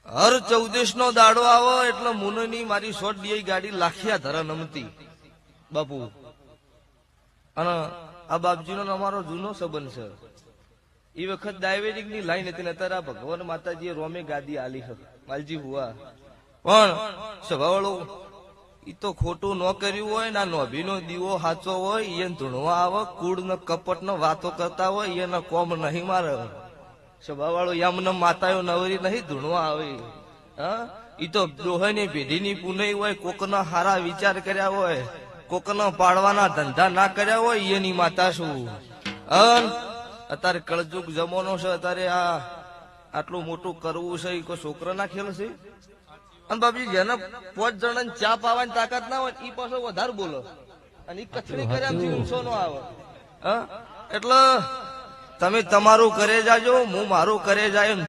હર 14 નો દાડો આવો એટલે મુનની મારી 100 ડી ગાડી લાખિયા ધરા નમતી બાપુ. અને આ બાપજીનો અમારો જૂનો સંબંધ છે. એ વખત ડાયાબિટીક ની લાઈન હતી ને અત્યારે ભગવાન માતાજીએ રોમે ગાદી આલી છે માલજી હુआ. પણ સ્વભાવવાળો ઈ તો ખોટું ન કર્યું હોય ના નોભીનો દીવો સાચો હોય એને ધૂણવા આવે કુળ ને કપટ ને વાતો કરતા હોય એને કોમ નહીં મારે. સ્વભાવવાળો એમને માતાઓ નવરી નહીં ધૂણવા આવે. હા ઈ તો ડોહાની પેઢીની પુનઈ હોય કોકના હારા વિચાર કર્યા હોય કોકના પાડવાના ધંધા ના કર્યા હોય એની માતા શું. અત્યારે કળજુગ જમાનો છે. અત્યારે આ આટલું મોટું કરવું છે કોઈ છોકરા ના ખેલ છે. અને બાપજી જેને 5 જણાને ચા પાવાની તાકાત ના હોય ઈ પાછો વધારે બોલો અને ઈ કચડી કર્યા ઊંચો નો આવે. એટલે તમે તમારું કરે જાજો હું મારું કરે જાય.